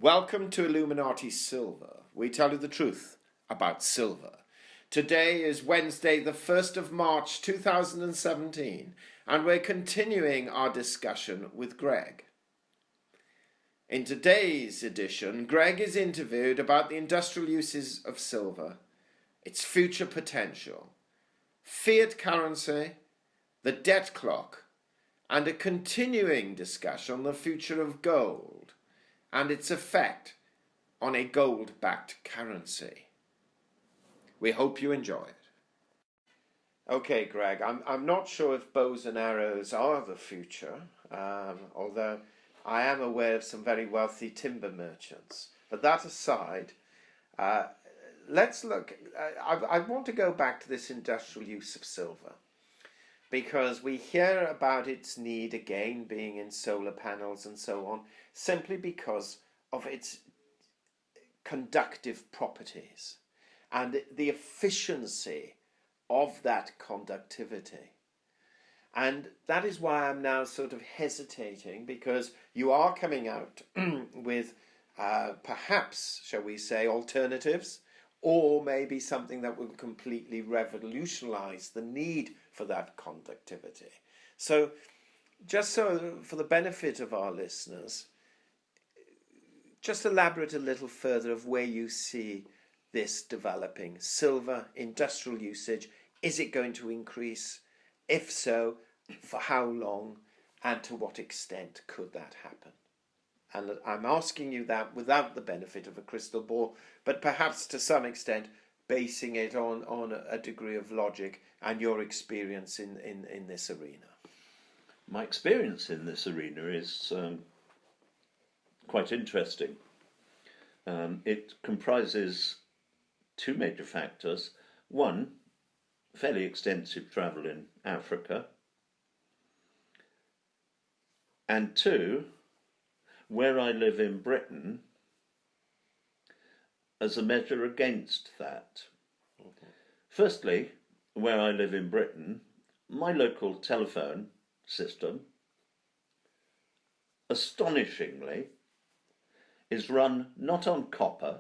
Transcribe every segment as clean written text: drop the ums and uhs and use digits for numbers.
Welcome to Illuminati Silver. We tell you the truth about silver. Today is Wednesday, the 1st of March 2017, and we're continuing our discussion with Greg. In today's edition, Greg is interviewed about the industrial uses of silver, its future potential, fiat currency, the debt clock, and a continuing discussion on the future of gold and its effect on a gold-backed currency. We hope you enjoy it. Okay, Greg, I'm not sure if bows and arrows are the future, although I am aware of some very wealthy timber merchants. But that aside, let's look. I want to go back to this industrial use of silver, because we hear about its need again being in solar panels and so on, simply because of its conductive properties and the efficiency of that conductivity. And that is why I'm now sort of hesitating, because you are coming out with perhaps, shall we say, alternatives, or maybe something that will completely revolutionize the need for that conductivity. So, just so for the benefit of our listeners, just elaborate a little further of where you see this developing. Silver, industrial usage, is it going to increase? If so, for how long and to what extent could that happen? And I'm asking you that without the benefit of a crystal ball, but perhaps to some extent basing it on a degree of logic and your experience in this arena. My experience in this arena is quite interesting. It comprises two major factors. One, fairly extensive travel in Africa. And two, where I live in Britain, as a measure against that. Okay. Firstly, where I live in Britain, my local telephone system, astonishingly, is run not on copper,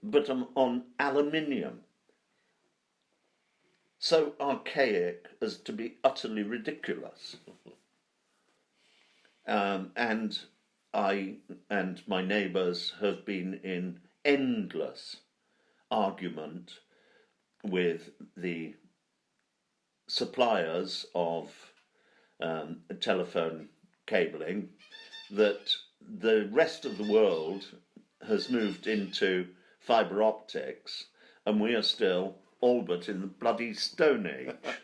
but on aluminium. So archaic as to be utterly ridiculous. And I and my neighbours have been in endless argument with the suppliers of telephone cabling that the rest of the world has moved into fibre optics, and we are still all but in the bloody Stone Age.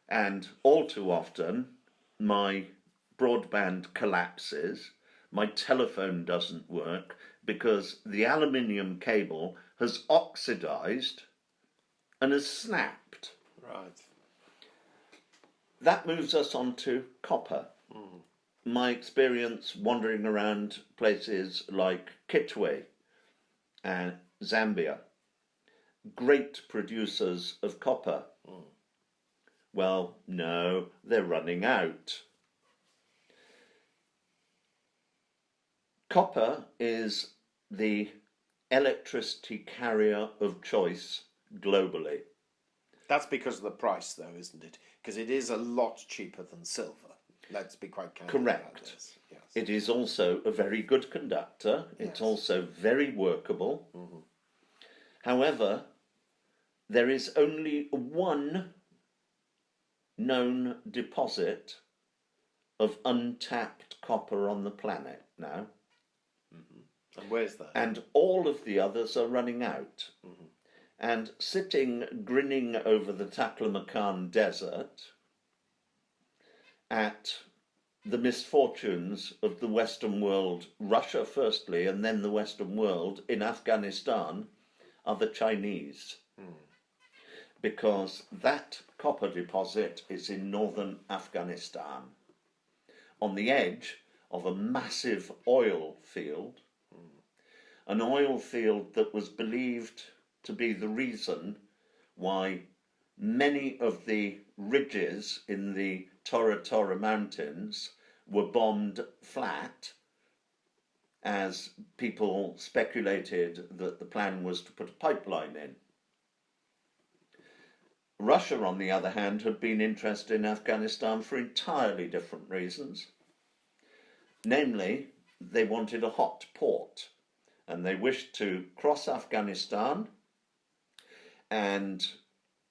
And all too often, my broadband collapses, my telephone doesn't work, because the aluminium cable has oxidized and has snapped. Right. That moves us on to copper. My experience wandering around places like Kitwe and Zambia, great producers of copper. Well, no, they're running out. Copper is the electricity carrier of choice globally. That's because of the price, though, isn't it? Because it is a lot cheaper than silver. Let's be quite candid. Correct. About this. Yes. It is also a very good conductor. It's also very workable. However, there is only one known deposit of untapped copper on the planet now. And where's that? And all of the others are running out. And sitting grinning over the Taklamakan Desert at the misfortunes of the Western world, Russia firstly, and then the Western world in Afghanistan, are the Chinese. Because that copper deposit is in northern Afghanistan, on the edge of a massive oil field, an oil field that was believed to be the reason why many of the ridges in the Tora Tora Mountains were bombed flat as people speculated that the plan was to put a pipeline in. Russia, on the other hand, had been interested in Afghanistan for entirely different reasons. Namely, they wanted a hot port, and they wished to cross Afghanistan and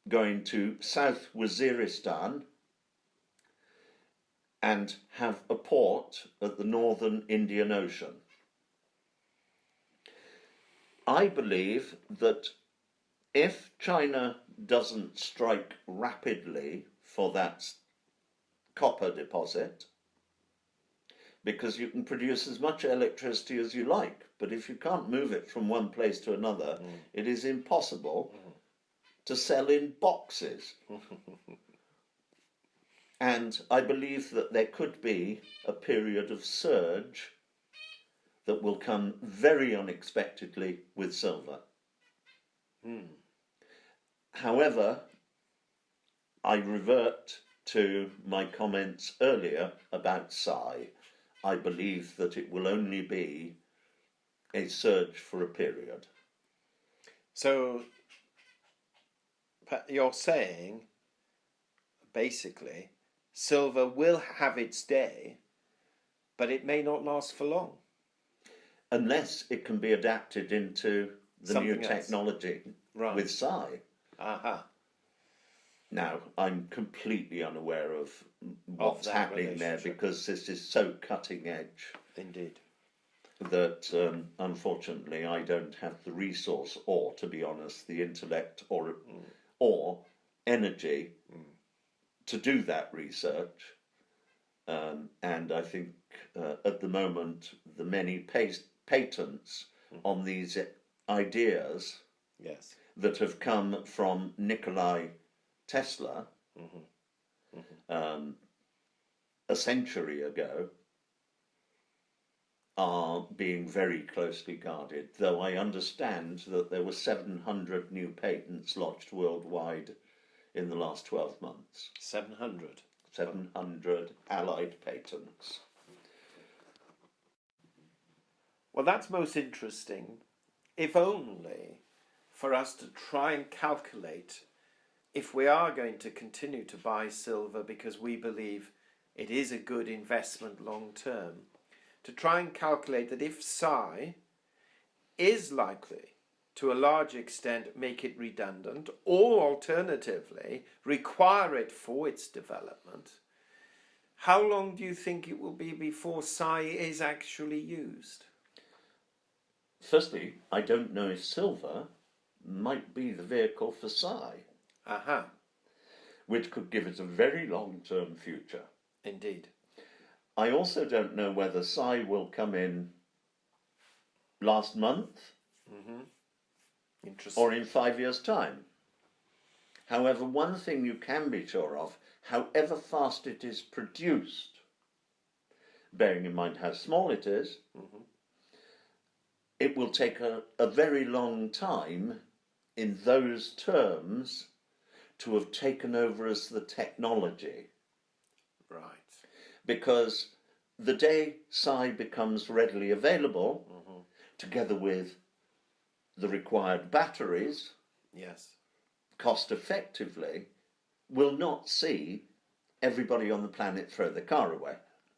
go into South Waziristan and have a port at the northern Indian Ocean. I believe that if China doesn't strike rapidly for that copper deposit, because you can produce as much electricity as you like, but if you can't move it from one place to another, it is impossible to sell in boxes. And I believe that there could be a period of surge that will come very unexpectedly with silver. However, I revert to my comments earlier about Psi. I believe that it will only be a surge for a period. So you're saying, basically, silver will have its day, but it may not last for long. Unless it can be adapted into the Something new else. technology with Psi. Aha. Now, I'm completely unaware of what's happening there, because this is so cutting edge. Indeed. That unfortunately I don't have the resource, or, to be honest, the intellect or energy to do that research. And I think at the moment the many patents on these ideas that have come from Nikola Tesla a century ago are being very closely guarded, though I understand that there were 700 new patents lodged worldwide in the last 12 months. 700? 700 allied patents. Well, that's most interesting, if only for us to try and calculate if we are going to continue to buy silver because we believe it is a good investment long term, to try and calculate that if Psi is likely to a large extent make it redundant, or alternatively require it for its development, how long do you think it will be before Psi is actually used? Firstly, I don't know if silver might be the vehicle for Psi. Aha. Which could give it a very long-term future. Indeed. I also don't know whether Psi will come in last month Interesting. or in 5 years' time. However, one thing you can be sure of, however fast it is produced, bearing in mind how small it is, it will take a very long time in those terms to have taken over as the technology. Right. Because the day Psi becomes readily available, together with the required batteries, cost effectively, will not see everybody on the planet throw their car away.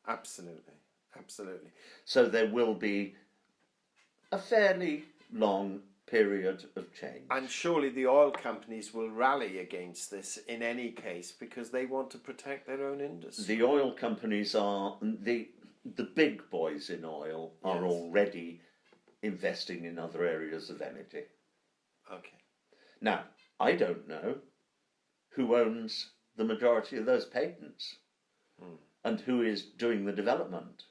Absolutely. Absolutely. So there will be a fairly long period of change. And surely the oil companies will rally against this in any case because they want to protect their own industry. The oil companies are, the big boys in oil are already investing in other areas of energy. Okay. Now, I don't know who owns the majority of those patents and who is doing the development.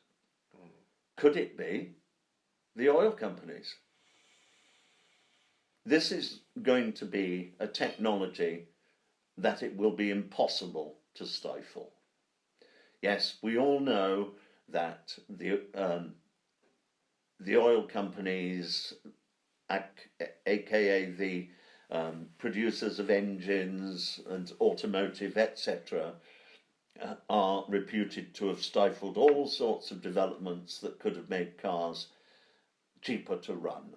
Could it be the oil companies? This is going to be a technology that it will be impossible to stifle. Yes, we all know that the oil companies, aka the producers of engines and automotive, etc., are reputed to have stifled all sorts of developments that could have made cars cheaper to run.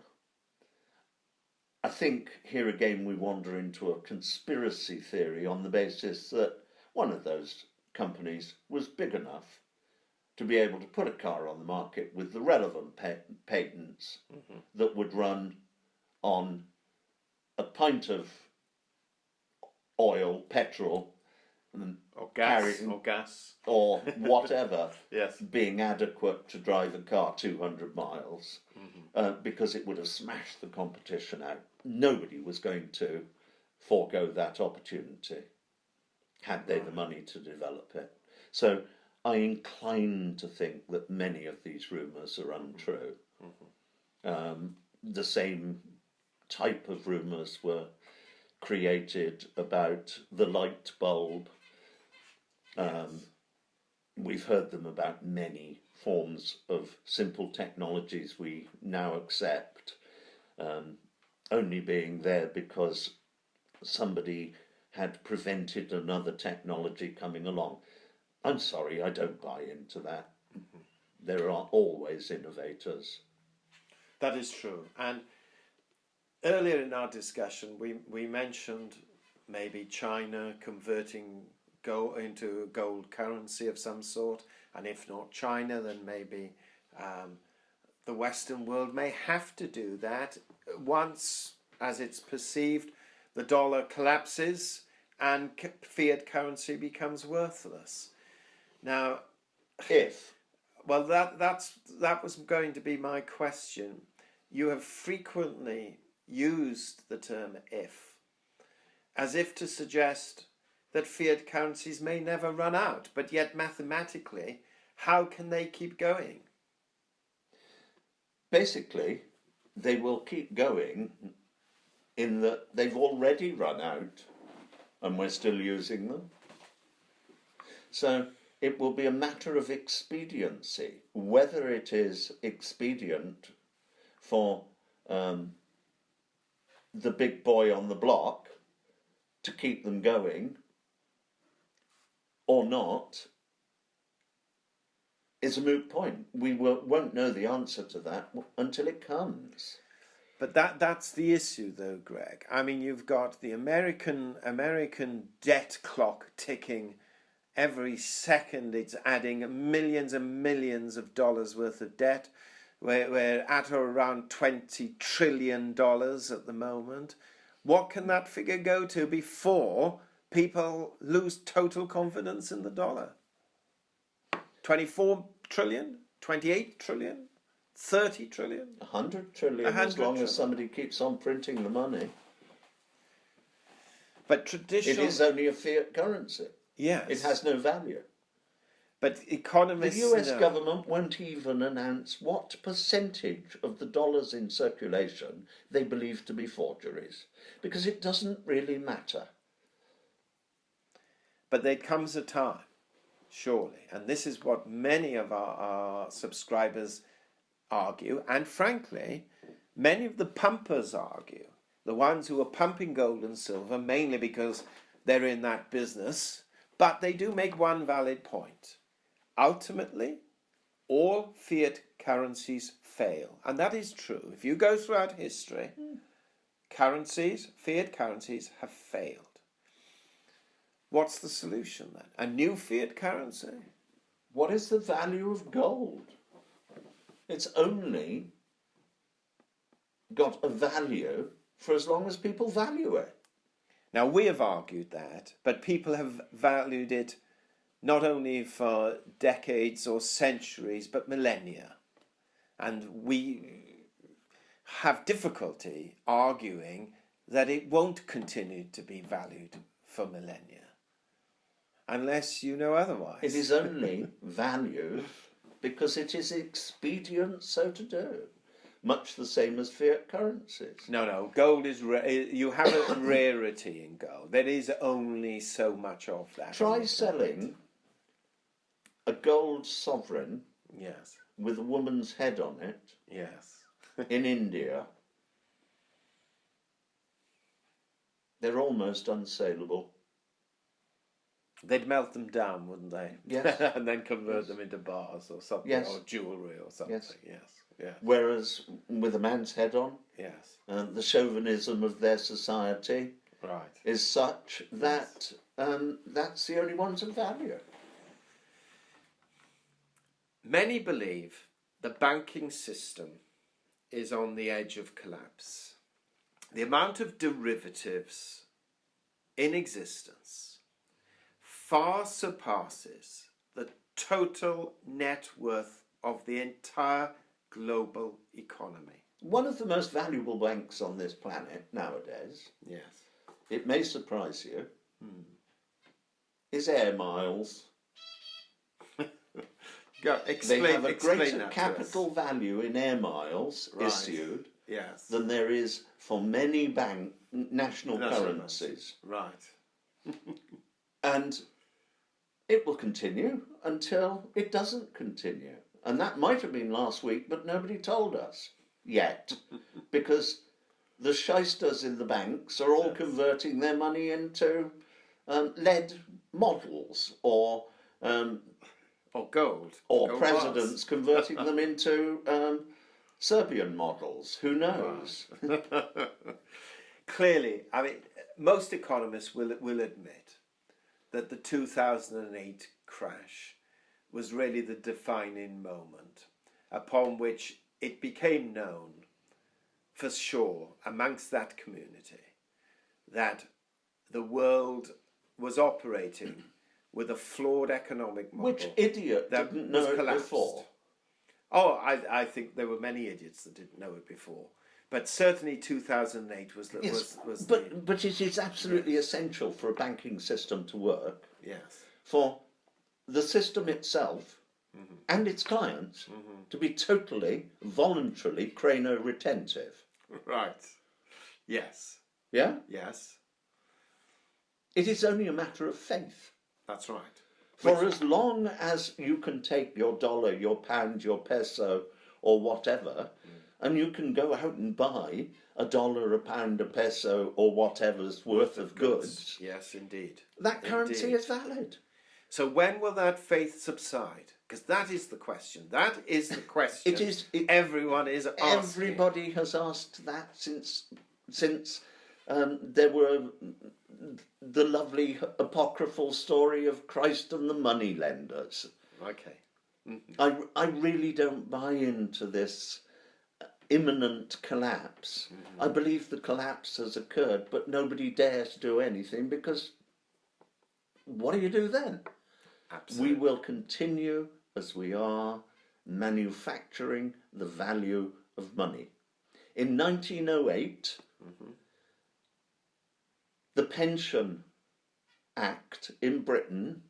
I think here again we wander into a conspiracy theory on the basis that one of those companies was big enough to be able to put a car on the market with the relevant patents that would run on a pint of oil, petrol, or gas, or whatever, yes, being adequate to drive a car 200 miles, because it would have smashed the competition out. Nobody was going to forego that opportunity had they the money to develop it. So I incline to think that many of these rumours are untrue. The same type of rumours were created about the light bulb. We've heard them about many forms of simple technologies we now accept, only being there because somebody had prevented another technology coming along. I'm sorry, I don't buy into that. There are always innovators. That is true. And earlier in our discussion, we mentioned maybe China converting gold into a gold currency of some sort, and if not China, then maybe the Western world may have to do that once, as it's perceived, the dollar collapses and fiat currency becomes worthless. Now, well, that was going to be my question. You have frequently used the term "if," as if to suggest that fiat currencies may never run out, but yet mathematically, how can they keep going? Basically, they will keep going in that they've already run out and we're still using them. So it will be a matter of expediency, whether it is expedient for the big boy on the block to keep them going or not, is a moot point. We won't know the answer to that until it comes. But that's the issue, though, Greg. I mean, you've got the American debt clock ticking. Every second it's adding millions and millions of dollars worth of debt. We're at or around $20 trillion at the moment. What can that figure go to before people lose total confidence in the dollar? 24 trillion? 28 trillion? 30 trillion? 100 trillion, as long as somebody keeps on printing the money. But traditional... It is only a fiat currency. Yes. It has no value. But economists... The US government won't even announce what percentage of the dollars in circulation they believe to be forgeries, because it doesn't really matter. But there comes a time, surely, and this is what many of our subscribers argue, and frankly, many of the pumpers argue, the ones who are pumping gold and silver, mainly because they're in that business, but they do make one valid point. Ultimately, all fiat currencies fail, and that is true. If you go throughout history, fiat currencies have failed. What's the solution then? A new fiat currency? What is the value of gold? It's only got a value for as long as people value it. Now, we have argued that, but people have valued it not only for decades or centuries, but millennia. And we have difficulty arguing that it won't continue to be valued for millennia, unless you know otherwise. It is only valued because it is expedient so to do. Much the same as fiat currencies. No, gold is you have a rarity in gold. There is only so much of that. Try selling a gold sovereign, yes, with a woman's head on it, yes, in India. They're almost unsaleable. They'd melt them down, wouldn't they? Yes. And then convert them into bars or something, yes. or jewellery or something. Yes. Yes. Yes. Whereas with a man's head on, Yes. the chauvinism of their society Right. is such that that's the only ones of value. Many believe the banking system is on the edge of collapse. The amount of derivatives in existence far surpasses the total net worth of the entire global economy. One of the most valuable banks on this planet nowadays, Yes. it may surprise you, is Air Miles. Explain, they have a explain greater that capital value in Air Miles issued than there is for many national currencies. Right. And it will continue until it doesn't continue. And that might have been last week, but nobody told us yet, because the shysters in the banks are all converting their money into lead models or gold. Or gold presidents bars. converting them into Serbian models. Who knows? Right. Clearly, I mean, most economists will admit that the 2008 crash was really the defining moment upon which it became known for sure amongst that community that the world was operating with a flawed economic model. Which idiot that didn't was know it collapsed. before? Oh, I think there were many idiots that didn't know it before. But certainly 2008 was the... Yes, was but it is absolutely essential for a banking system to work, yes. for the system itself and its clients to be totally, voluntarily crano-retentive. Right. Yes. Yeah? Yes. It is only a matter of faith. That's right. For as long as you can take your dollar, your pound, your peso, or whatever, and you can go out and buy a dollar, a pound, a peso, or whatever's worth of goods, yes, indeed. that currency is valid. So when will that faith subside? Because that is the question. That is the question. Everyone is asking. Everybody has asked that since there were the lovely apocryphal story of Christ and the moneylenders. Okay. I really don't buy into this imminent collapse. I believe the collapse has occurred, but nobody dares do anything because what do you do then? Absolutely. We will continue as we are manufacturing the value of money. In 1908, the Pension Act in Britain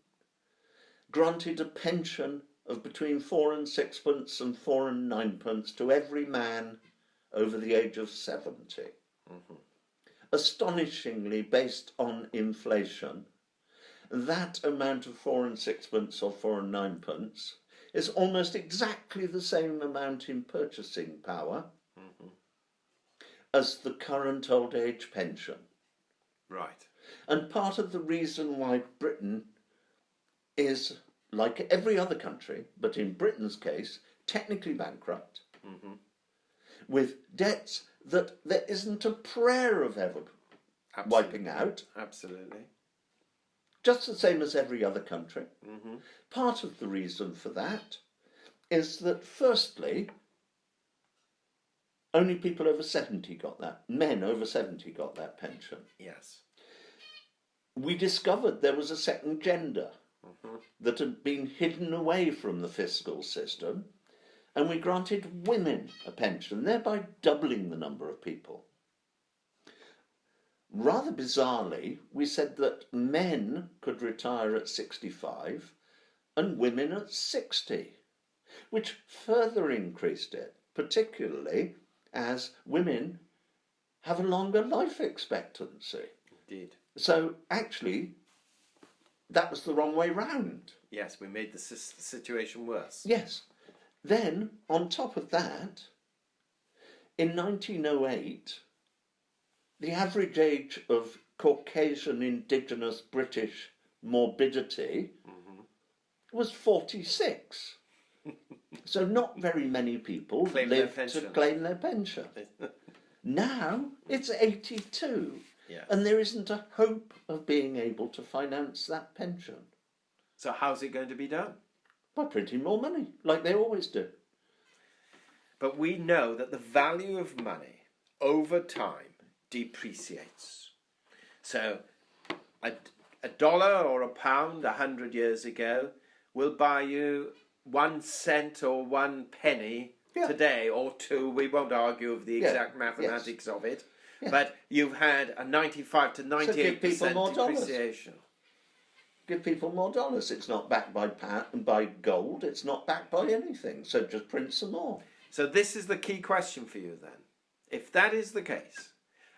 granted a pension of between 4 and 6pence and 4 and 9pence to every man over the age of 70. Astonishingly, based on inflation, that amount of 4 and 6pence or 4 and 9pence is almost exactly the same amount in purchasing power as the current old age pension. Right. And part of the reason why Britain is, like every other country, but in Britain's case, technically bankrupt, with debts that there isn't a prayer of ever wiping out. Absolutely. Just the same as every other country. Part of the reason for that is that, firstly, only people over 70 got that. Men over 70 got that pension. Yes. We discovered there was a second gender that had been hidden away from the fiscal system, and we granted women a pension, thereby doubling the number of people. Rather bizarrely, we said that men could retire at 65 and women at 60, which further increased it, particularly as women have a longer life expectancy. Indeed. So actually, that was the wrong way round. Yes, we made the situation worse. Yes. Then, on top of that, in 1908, the average age of Caucasian indigenous British morbidity was 46. So not very many people live to claim their pension. Now it's 82. Yeah. And there isn't a hope of being able to finance that pension. So how's it going to be done? By printing more money, like they always do. But we know that the value of money over time depreciates. So a dollar or a pound 100 years ago will buy you 1 cent or 1 penny today, or 2. We won't argue of the exact mathematics of it. Yeah. But you've had a 95 to 98% depreciation. Give people more dollars. It's not backed by gold. It's not backed by anything. So just print some more. So this is the key question for you then. If that is the case,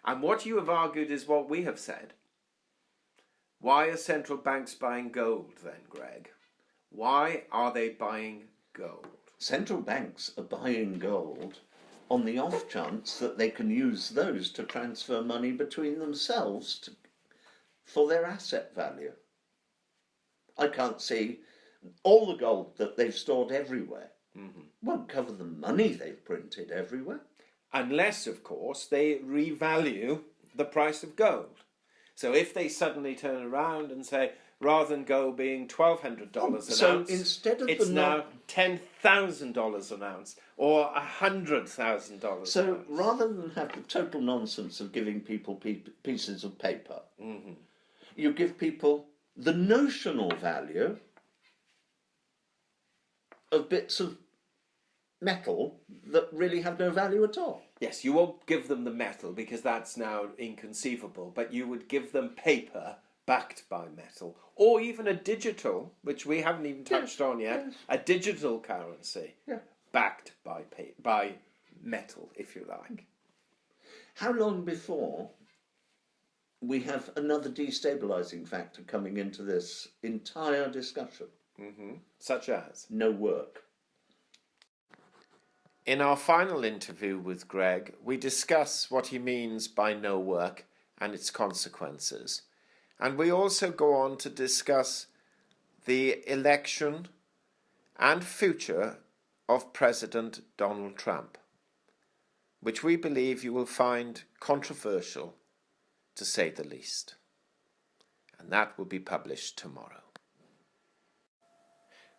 and what you have argued is what we have said, why are central banks buying gold then, Greg? Why are they buying gold? Central banks are buying gold on the off chance that they can use those to transfer money between themselves for their asset value. I can't see all the gold that they've stored everywhere won't cover the money they've printed everywhere. Unless, of course, they revalue the price of gold. So if they suddenly turn around and say, rather than gold being $1,200 an ounce, instead of it's now $10,000 an ounce or $100,000 an ounce. Rather than have the total nonsense of giving people pieces of paper, you give people the notional value of bits of metal that really have no value at all. Yes, you won't give them the metal because that's now inconceivable, but you would give them paper backed by metal, or even a digital, which we haven't even touched on yet, a digital currency backed by metal, if you like. How long before we have another destabilising factor coming into this entire discussion? Such as? No work. In our final interview with Greg, we discuss what he means by no work and its consequences. And we also go on to discuss the election and future of President Donald Trump, which we believe you will find controversial, to say the least. And that will be published tomorrow.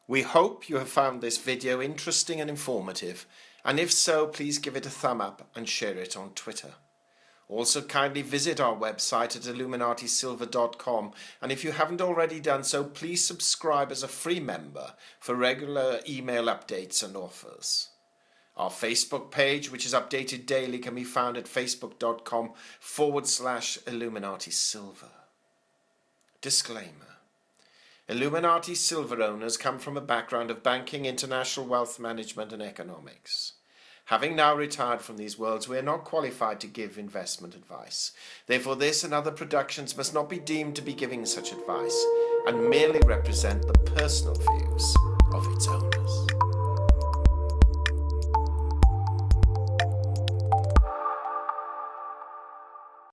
We hope you have found this video interesting and informative, and if so, please give it a thumb up and share it on Twitter. Also, kindly visit our website at illuminatisilver.com, and if you haven't already done so, please subscribe as a free member for regular email updates and offers. Our Facebook page, which is updated daily, can be found at facebook.com/illuminatisilver. Disclaimer. Illuminati silver owners come from a background of banking, international wealth management and economics. Having now retired from these worlds, we are not qualified to give investment advice. Therefore, this and other productions must not be deemed to be giving such advice and merely represent the personal views of its owners.